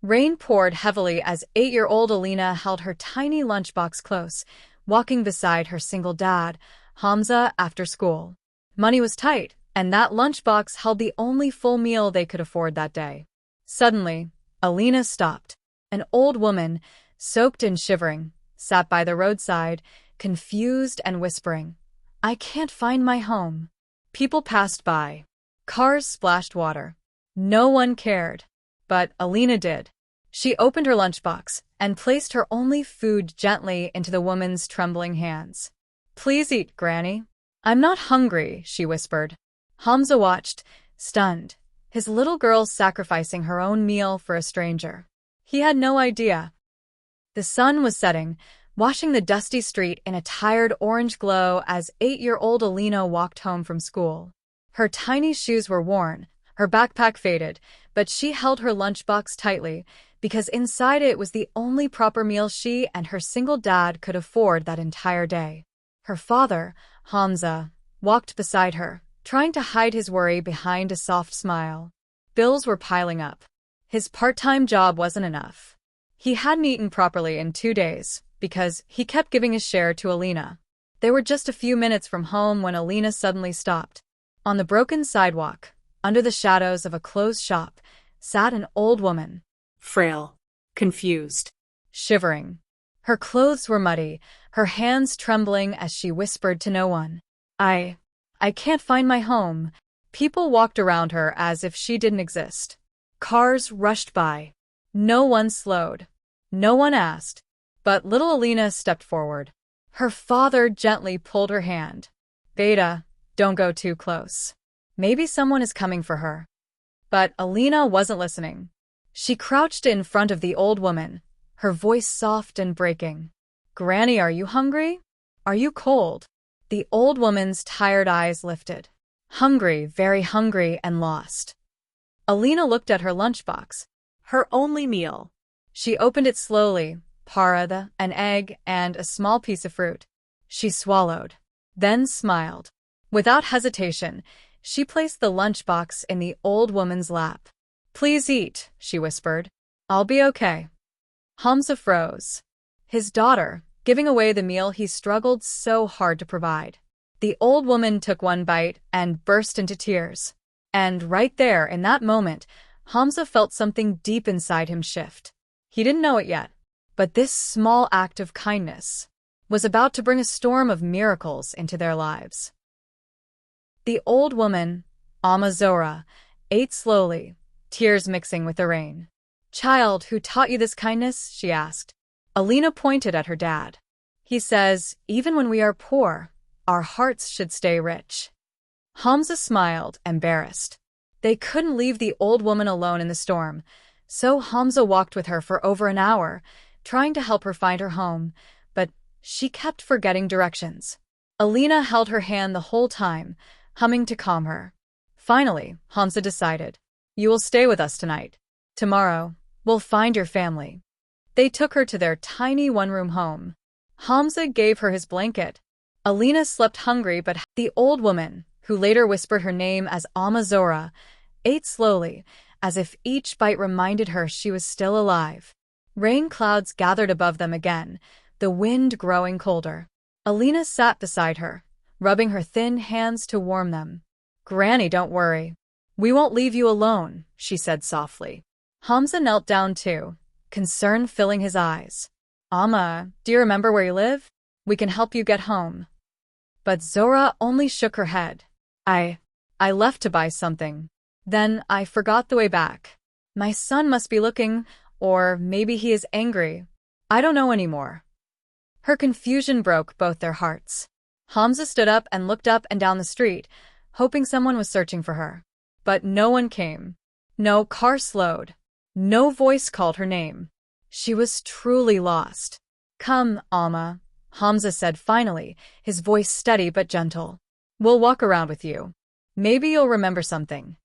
Rain poured heavily as 8-year-old Alina held her tiny lunchbox close, walking beside her single dad, Hamza, after school. Money was tight, and that lunchbox held the only full meal they could afford that day. Suddenly, Alina stopped. An old woman, soaked and shivering, sat by the roadside, confused and whispering, "I can't find my home." People passed by. Cars splashed water. No one cared. But Alina did. She opened her lunchbox and placed her only food gently into the woman's trembling hands. "Please eat, Granny." "I'm not hungry," she whispered. Hamza watched, stunned, his little girl sacrificing her own meal for a stranger. He had no idea. The sun was setting, washing the dusty street in a tired orange glow as 8-year-old Alina walked home from school. Her tiny shoes were worn, her backpack faded, but she held her lunchbox tightly because inside it was the only proper meal she and her single dad could afford that entire day. Her father, Hamza, walked beside her, trying to hide his worry behind a soft smile. Bills were piling up. His part-time job wasn't enough. He hadn't eaten properly in 2 days because he kept giving his share to Alina. They were just a few minutes from home when Alina suddenly stopped. On the broken sidewalk, under the shadows of a closed shop, sat an old woman. Frail, confused, Shivering. Her clothes were muddy, her hands trembling as she whispered to no one. I can't find my home." People walked around her as if she didn't exist. Cars rushed by. No one slowed. No one asked. But little Alina stepped forward. Her father gently pulled her hand. "Beta, don't go too close. Maybe someone is coming for her." But Alina wasn't listening. She crouched in front of the old woman, her voice soft and breaking. "Granny, are you hungry? Are you cold?" The old woman's tired eyes lifted. Hungry, very hungry and lost. Alina looked at her lunchbox. her only meal. She opened it slowly, parada, an egg, and a small piece of fruit. She swallowed, then smiled. Without hesitation, she placed the lunchbox in the old woman's lap. "Please eat," she whispered. "I'll be okay." Hamza froze. His daughter, giving away the meal he struggled so hard to provide. The old woman took one bite and burst into tears. And right there, in that moment, Hamza felt something deep inside him shift. He didn't know it yet, but this small act of kindness was about to bring a storm of miracles into their lives. The old woman, Amma Zora, ate slowly, tears mixing with the rain. "Child, who taught you this kindness?" she asked. Alina pointed at her dad. "He says, even when we are poor, our hearts should stay rich." Hamza smiled, embarrassed. They couldn't leave the old woman alone in the storm, so Hamza walked with her for over an hour, trying to help her find her home, but she kept forgetting directions. Alina held her hand the whole time, humming to calm her. Finally, Hamza decided, "You will stay with us tonight. Tomorrow, we'll find your family." They took her to their tiny one-room home. Hamza gave her his blanket. Alina slept hungry, but the old woman, who later whispered her name as Amma Zora, ate slowly, as if each bite reminded her she was still alive. Rain clouds gathered above them again, the wind growing colder. Alina sat beside her, rubbing her thin hands to warm them. "Granny, don't worry. We won't leave you alone," she said softly. Hamza knelt down too, concern filling his eyes. "Amma, do you remember where you live? We can help you get home." But Zora only shook her head. I left to buy something. Then I forgot the way back. My son must be looking, or maybe he is angry. I don't know anymore." Her confusion broke both their hearts. Hamza stood up and looked up and down the street, hoping someone was searching for her. But no one came. No car slowed. No voice called her name. She was truly lost. "Come, Amma," Hamza said finally, his voice steady but gentle. "We'll walk around with you. Maybe you'll remember something."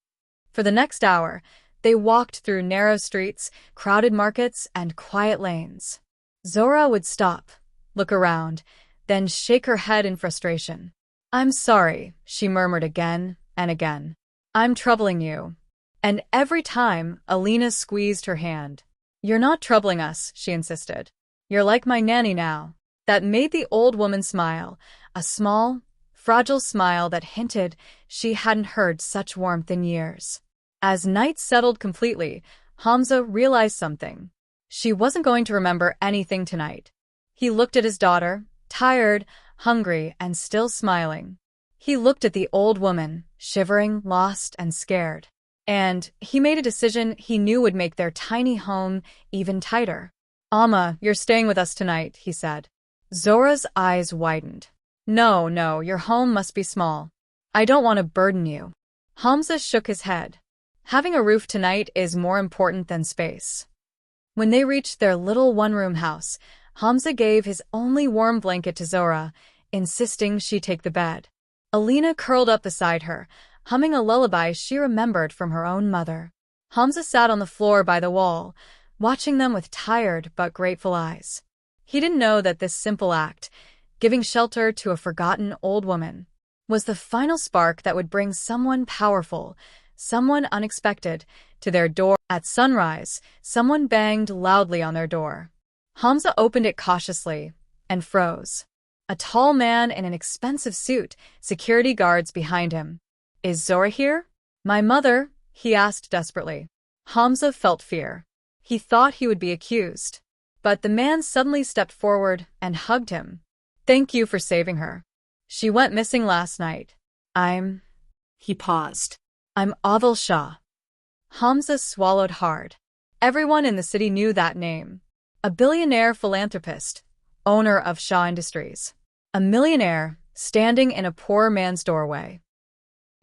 For the next hour, they walked through narrow streets, crowded markets, and quiet lanes. Zora would stop, look around, then shake her head in frustration. "I'm sorry," she murmured again and again. "I'm troubling you." And every time, Alina squeezed her hand. You're not troubling us, she insisted. You're like my nanny now. That made the old woman smile, a small, fragile smile that hinted she hadn't heard such warmth in years. As night settled completely, Hamza realized something. She wasn't going to remember anything tonight. He looked at his daughter, tired, hungry, and still smiling. He looked at the old woman, shivering, lost, and scared. And he made a decision he knew would make their tiny home even tighter. Amma, you're staying with us tonight, he said. Zora's eyes widened. No, your home must be small. I don't want to burden you. Hamza shook his head. Having a roof tonight is more important than space. When they reached their little one-room house, Hamza gave his only warm blanket to Zora, insisting she take the bed. Alina curled up beside her, humming a lullaby she remembered from her own mother. Hamza sat on the floor by the wall, watching them with tired but grateful eyes. He didn't know that this simple act, giving shelter to a forgotten old woman, was the final spark that would bring someone powerful, someone unexpected, to their door. At sunrise, someone banged loudly on their door. Hamza opened it cautiously and froze. A tall man in an expensive suit, security guards behind him. Is Zora here? My mother, he asked desperately. Hamza felt fear. He thought he would be accused. But the man suddenly stepped forward and hugged him. Thank you for saving her. She went missing last night. He paused. I'm Adil Shah. Hamza swallowed hard. Everyone in the city knew that name. A billionaire philanthropist, owner of Shah Industries. A millionaire standing in a poor man's doorway.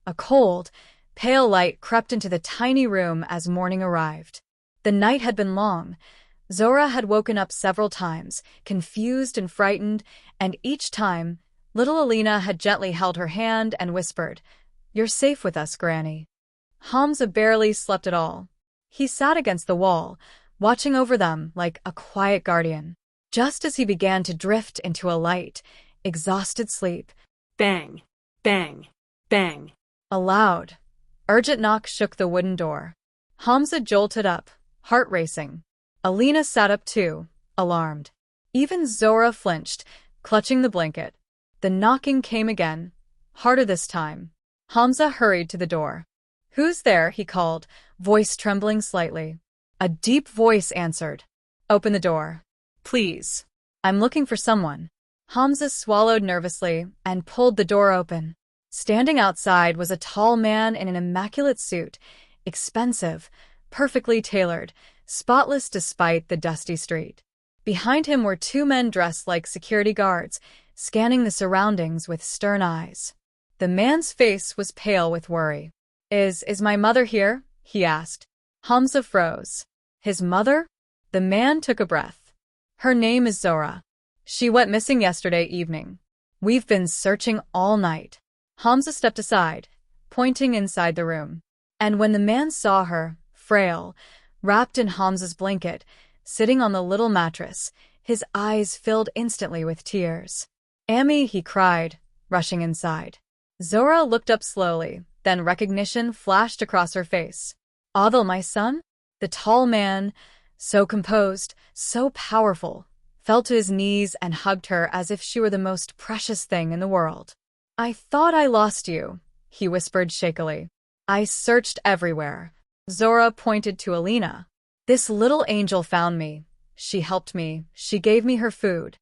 A cold, pale light crept into the tiny room as morning arrived. The night had been long. Zora had woken up several times, confused and frightened, and each time, little Alina had gently held her hand and whispered, You're safe with us, Granny. Hamza barely slept at all. He sat against the wall, watching over them like a quiet guardian. Just as he began to drift into a light, exhausted sleep, Bang, bang, bang. a loud, urgent knock shook the wooden door. Hamza jolted up, heart racing. Alina sat up too, alarmed. Even Zora flinched, clutching the blanket. The knocking came again, harder this time. Hamza hurried to the door. Who's there? He called, voice trembling slightly. A deep voice answered. Open the door. Please. I'm looking for someone. Hamza swallowed nervously and pulled the door open. Standing outside was a tall man in an immaculate suit, expensive, perfectly tailored, spotless despite the dusty street. Behind him were two men dressed like security guards, scanning the surroundings with stern eyes. The man's face was pale with worry. Is my mother here? He asked. Hamza froze. His mother? The man took a breath. Her name is Zora. She went missing yesterday evening. We've been searching all night. Hamza stepped aside, pointing inside the room. And when the man saw her, frail, wrapped in Hamza's blanket, sitting on the little mattress, his eyes filled instantly with tears. Ammi, he cried, rushing inside. Zora looked up slowly, then recognition flashed across her face. Adil, my son? The tall man, so composed, so powerful, fell to his knees and hugged her as if she were the most precious thing in the world. I thought I lost you, he whispered shakily. I searched everywhere. Zora pointed to Alina. This little angel found me. She helped me. She gave me her food.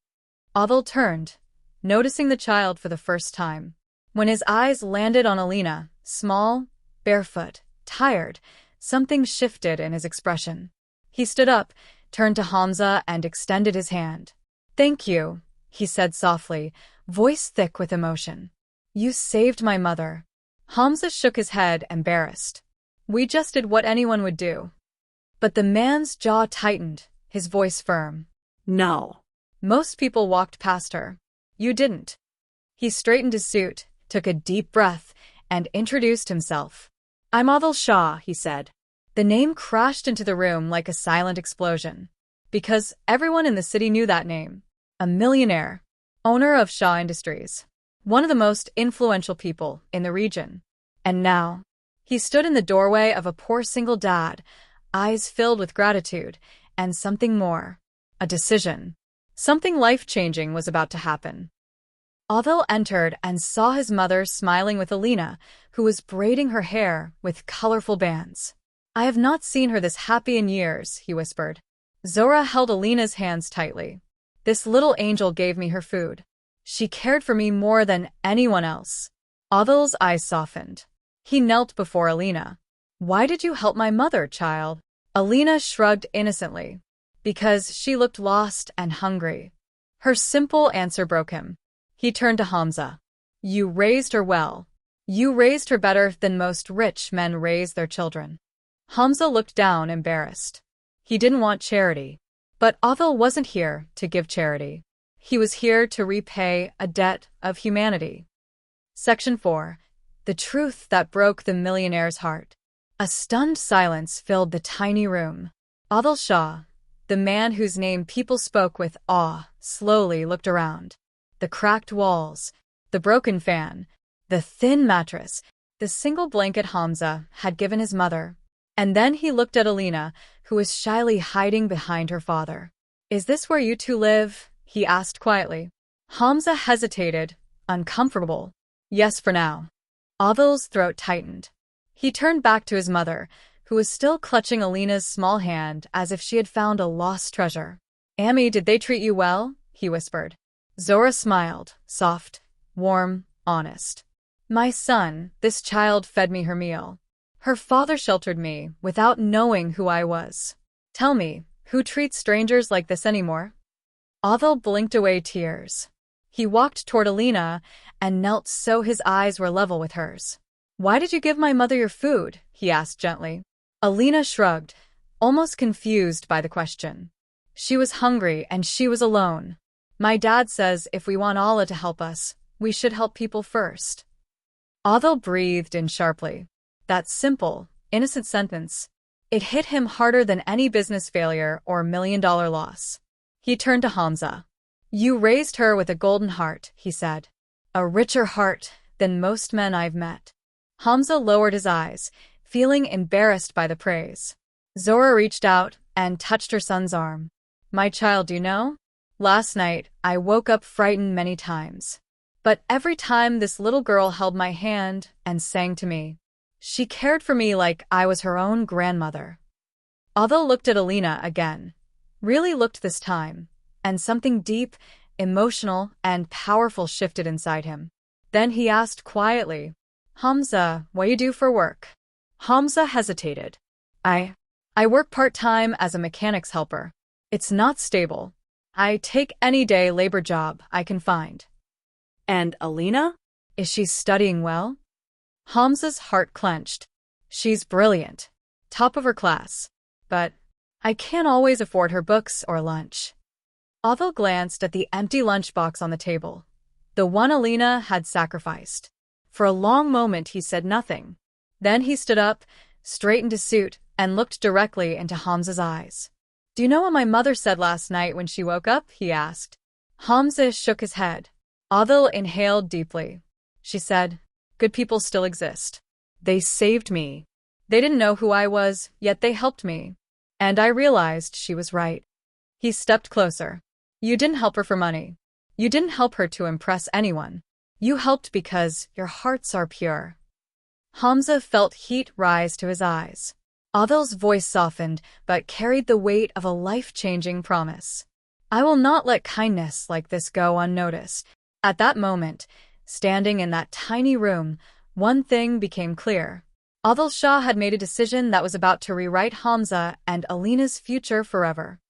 Adil turned, noticing the child for the first time. When his eyes landed on Alina, small, barefoot, tired, something shifted in his expression. He stood up, turned to Hamza and extended his hand. Thank you, he said softly, voice thick with emotion. You saved my mother. Hamza shook his head, embarrassed. We just did what anyone would do. But the man's jaw tightened, his voice firm. No. Most people walked past her. You didn't. He straightened his suit, took a deep breath, and introduced himself. I'm Adil Shah, he said. The name crashed into the room like a silent explosion. Because everyone in the city knew that name. A millionaire, owner of Shah Industries. One of the most influential people in the region. And now, he stood in the doorway of a poor single dad, eyes filled with gratitude, and something more. A decision. Something life-changing was about to happen. Adil entered and saw his mother smiling with Alina, who was braiding her hair with colorful bands. "I have not seen her this happy in years," he whispered. Zora held Alina's hands tightly. "This little angel gave me her food. She cared for me more than anyone else." Adil's eyes softened. He knelt before Alina. "Why did you help my mother, child?" Alina shrugged innocently. "Because she looked lost and hungry." Her simple answer broke him. He turned to Hamza. "You raised her well. You raised her better than most rich men raise their children." Hamza looked down, embarrassed. He didn't want charity. But Adil wasn't here to give charity. He was here to repay a debt of humanity. Section 4. The truth that broke the millionaire's heart. A stunned silence filled the tiny room. Adil Shah, the man whose name people spoke with awe, slowly looked around. The cracked walls, the broken fan, the thin mattress, the single blanket Hamza had given his mother. And then he looked at Alina, who was shyly hiding behind her father. "Is this where you two live?" he asked quietly. Hamza hesitated, uncomfortable. "Yes, for now." Adil's throat tightened. He turned back to his mother, who was still clutching Alina's small hand as if she had found a lost treasure. "Ammi, did they treat you well?" he whispered. Zora smiled, soft, warm, honest. "My son, this child fed me her meal. Her father sheltered me without knowing who I was. Tell me, who treats strangers like this anymore?" Adil blinked away tears. He walked toward Alina and knelt so his eyes were level with hers. "Why did you give my mother your food?" he asked gently. Alina shrugged, almost confused by the question. She was hungry and she was alone. "My dad says if we want Allah to help us, we should help people first." Adil breathed in sharply. That simple, innocent sentence, it hit him harder than any business failure or million-dollar loss. He turned to Hamza. "You raised her with a golden heart," he said. "A richer heart than most men I've met." Hamza lowered his eyes, feeling embarrassed by the praise. Zora reached out and touched her son's arm. "My child, you know? Last night, I woke up frightened many times. But every time this little girl held my hand and sang to me. She cared for me like I was her own grandmother." Adil looked at Alina again. Really looked this time, and something deep, emotional, and powerful shifted inside him. Then he asked quietly, "Hamza, what you do for work?" Hamza hesitated. I work part-time as a mechanic's helper. It's not stable. I take any day labor job I can find." "And Alina?" "Is she studying well?" Hamza's heart clenched. "She's brilliant. Top of her class. But I can't always afford her books or lunch." Adil glanced at the empty lunchbox on the table, the one Alina had sacrificed. For a long moment he said nothing. Then he stood up, straightened his suit, and looked directly into Hamza's eyes. "Do you know what my mother said last night when she woke up?" he asked. Hamza shook his head. Adil inhaled deeply. "She said, 'Good people still exist. They saved me. They didn't know who I was, yet they helped me.' And I realized she was right." He stepped closer. "You didn't help her for money. You didn't help her to impress anyone. You helped because your hearts are pure." Hamza felt heat rise to his eyes. Adil's voice softened, but carried the weight of a life-changing promise. "I will not let kindness like this go unnoticed." At that moment, standing in that tiny room, one thing became clear. Adil Shah had made a decision that was about to rewrite Hamza and Alina's future forever.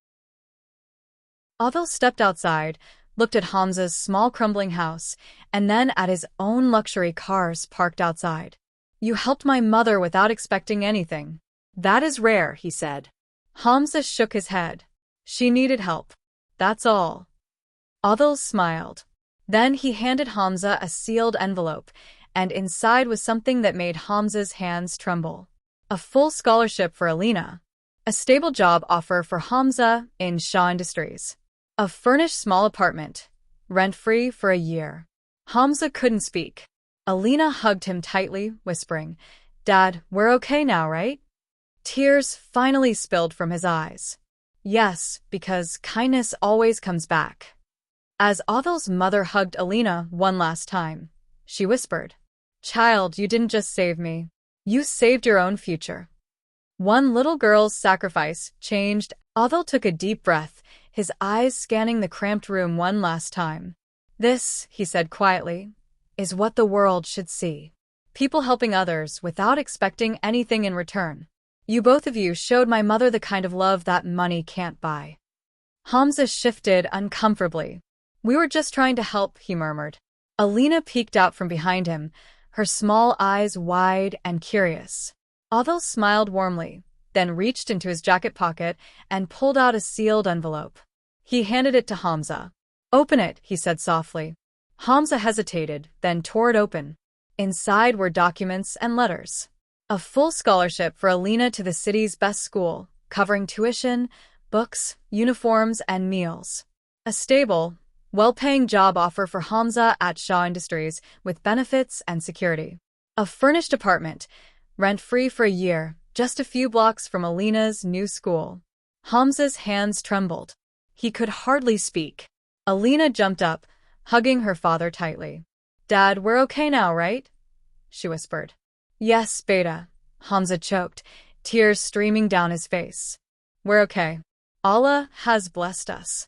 Adil stepped outside, looked at Hamza's small crumbling house, and then at his own luxury cars parked outside. "You helped my mother without expecting anything." "That is rare," he said. Hamza shook his head. "She needed help. That's all." Adil smiled. Then he handed Hamza a sealed envelope, and inside was something that made Hamza's hands tremble. A full scholarship for Alina. A stable job offer for Hamza in Shaw Industries. A furnished small apartment, rent-free for a year. Hamza couldn't speak. Alina hugged him tightly, whispering, "Dad, we're okay now, right?" Tears finally spilled from his eyes. Yes, because kindness always comes back. As Othel's mother hugged Alina one last time, she whispered, "Child, you didn't just save me. You saved your own future." One little girl's sacrifice changed. Othel took a deep breath, his eyes scanning the cramped room one last time. "This," he said quietly, "is what the world should see. People helping others without expecting anything in return. You both of you showed my mother the kind of love that money can't buy." Hamza shifted uncomfortably. "We were just trying to help," he murmured. Alina peeked out from behind him, her small eyes wide and curious. Othel smiled warmly, then reached into his jacket pocket and pulled out a sealed envelope. He handed it to Hamza. "Open it," he said softly. Hamza hesitated, then tore it open. Inside were documents and letters. A full scholarship for Alina to the city's best school, covering tuition, books, uniforms, and meals. A stable, well-paying job offer for Hamza at Shaw Industries with benefits and security. A furnished apartment, rent-free for a year, just a few blocks from Alina's new school. Hamza's hands trembled. He could hardly speak. Alina jumped up, hugging her father tightly. "Dad, we're okay now, right?" she whispered. "Yes, Beta," Hamza choked, tears streaming down his face. "We're okay. Allah has blessed us."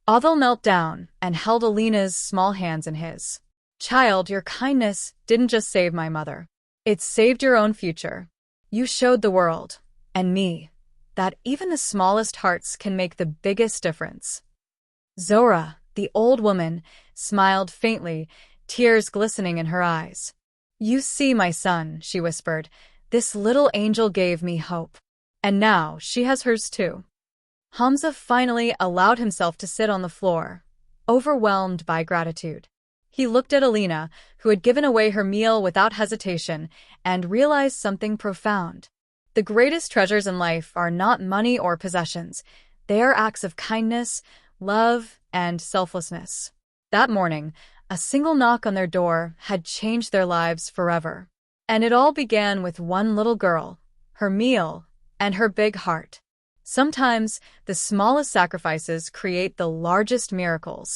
Othel knelt down and held Alina's small hands in his. "Child, your kindness didn't just save my mother. It saved your own future. You showed the world, and me, that even the smallest hearts can make the biggest difference." Zora, the old woman, smiled faintly, tears glistening in her eyes. "You see, my son," she whispered, "this little angel gave me hope. And now she has hers too." Hamza finally allowed himself to sit on the floor, overwhelmed by gratitude. He looked at Alina, who had given away her meal without hesitation, and realized something profound. The greatest treasures in life are not money or possessions. They are acts of kindness, love, and selflessness. That morning, a single knock on their door had changed their lives forever. And it all began with one little girl, her meal, and her big heart. Sometimes, the smallest sacrifices create the largest miracles.